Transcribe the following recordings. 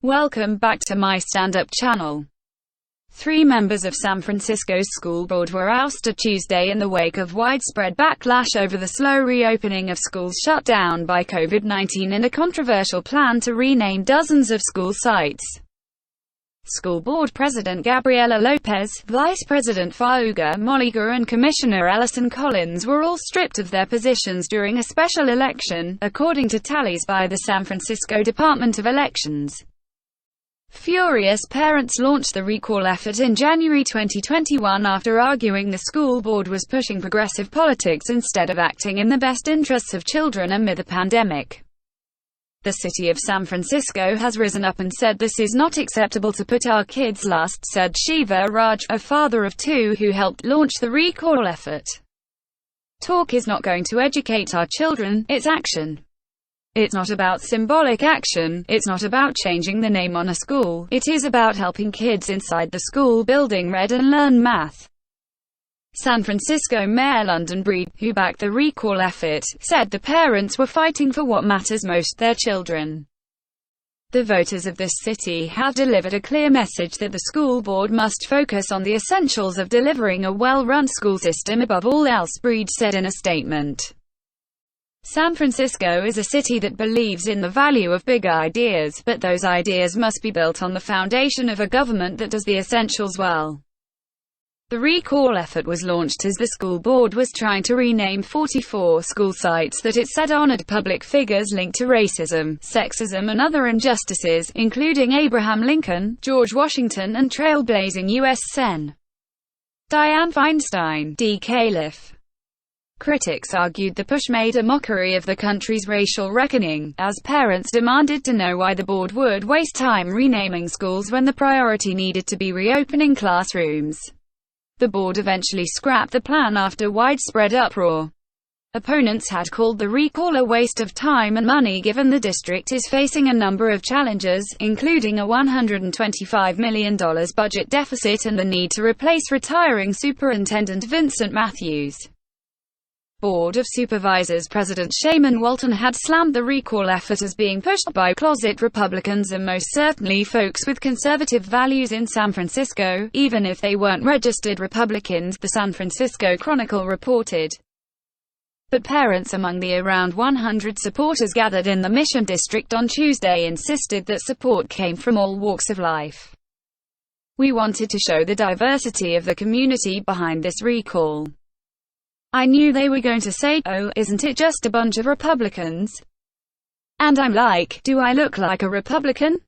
Welcome back to my stand-up channel. 3 members of San Francisco's school board were ousted Tuesday in the wake of widespread backlash over the slow reopening of schools shut down by COVID-19 and a controversial plan to rename dozens of school sites. School Board President Gabriela Lopez, Vice President Fauga Moliga and Commissioner Ellison Collins were all stripped of their positions during a special election, according to tallies by the San Francisco Department of Elections. Furious parents launched the recall effort in January 2021 after arguing the school board was pushing progressive politics instead of acting in the best interests of children amid the pandemic. The city of San Francisco has risen up and said this is not acceptable to put our kids last, said Shiva Raj, a father of 2 who helped launch the recall effort. Talk is not going to educate our children, it's action. It's not about symbolic action, it's not about changing the name on a school, it is about helping kids inside the school building read and learn math. San Francisco Mayor London Breed, who backed the recall effort, said the parents were fighting for what matters most, their children. The voters of this city have delivered a clear message that the school board must focus on the essentials of delivering a well-run school system above all else, Breed said in a statement. San Francisco is a city that believes in the value of big ideas, but those ideas must be built on the foundation of a government that does the essentials well. The recall effort was launched as the school board was trying to rename 44 school sites that it said honored public figures linked to racism, sexism and other injustices, including Abraham Lincoln, George Washington and trailblazing U.S. Sen. Dianne Feinstein, D. Califf. Critics argued the push made a mockery of the country's racial reckoning, as parents demanded to know why the board would waste time renaming schools when the priority needed to be reopening classrooms. The board eventually scrapped the plan after widespread uproar. Opponents had called the recall a waste of time and money given the district is facing a number of challenges, including a $125 million budget deficit and the need to replace retiring Superintendent Vincent Matthews. Board of Supervisors President Shaman Walton had slammed the recall effort as being pushed by closet Republicans and most certainly folks with conservative values in San Francisco, even if they weren't registered Republicans, the San Francisco Chronicle reported. But parents among the around 100 supporters gathered in the Mission District on Tuesday insisted that support came from all walks of life. We wanted to show the diversity of the community behind this recall. I knew they were going to say, oh, isn't it just a bunch of Republicans? And I'm like, do I look like a Republican?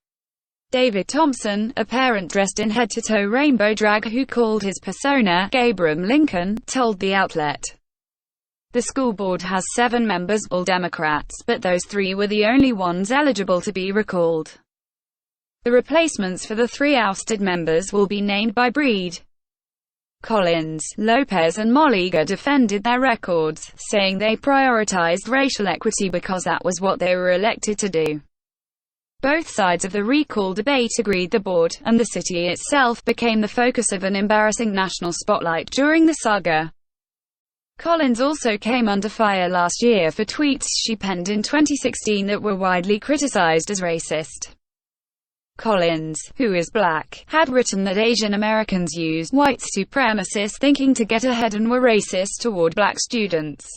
David Thompson, a parent dressed in head-to-toe rainbow drag who called his persona Abraham Lincoln, told the outlet. The school board has 7 members, all Democrats, but those 3 were the only ones eligible to be recalled. The replacements for the 3 ousted members will be named by Breed. Collins, Lopez and Moliga defended their records, saying they prioritized racial equity because that was what they were elected to do. Both sides of the recall debate agreed the board, and the city itself, became the focus of an embarrassing national spotlight during the saga. Collins also came under fire last year for tweets she penned in 2016 that were widely criticized as racist. Collins, who is black, had written that Asian Americans used white supremacist thinking to get ahead and were racist toward black students.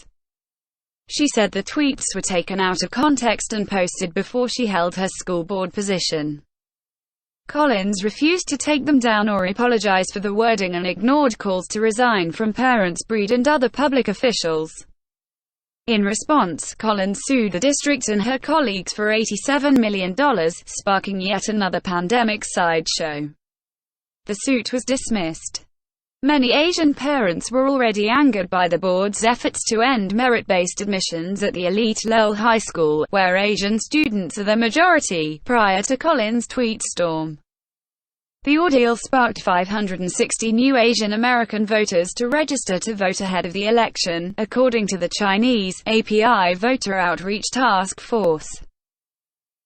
She said the tweets were taken out of context and posted before she held her school board position. Collins refused to take them down or apologize for the wording and ignored calls to resign from parents, Breed and other public officials. In response, Collins sued the district and her colleagues for $87 million, sparking yet another pandemic sideshow. The suit was dismissed. Many Asian parents were already angered by the board's efforts to end merit-based admissions at the elite Lowell High School, where Asian students are the majority, prior to Collins' tweet storm. The ordeal sparked 560 new Asian American voters to register to vote ahead of the election, according to the Chinese API Voter Outreach Task Force.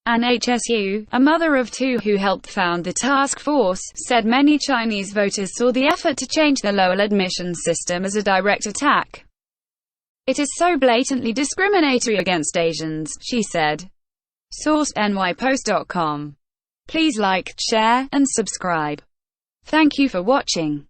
Ann HSU, a mother of 2 who helped found the task force, said many Chinese voters saw the effort to change the Lowell admissions system as a direct attack. It is so blatantly discriminatory against Asians, she said. Source: nypost.com. Please like, share, and subscribe. Thank you for watching.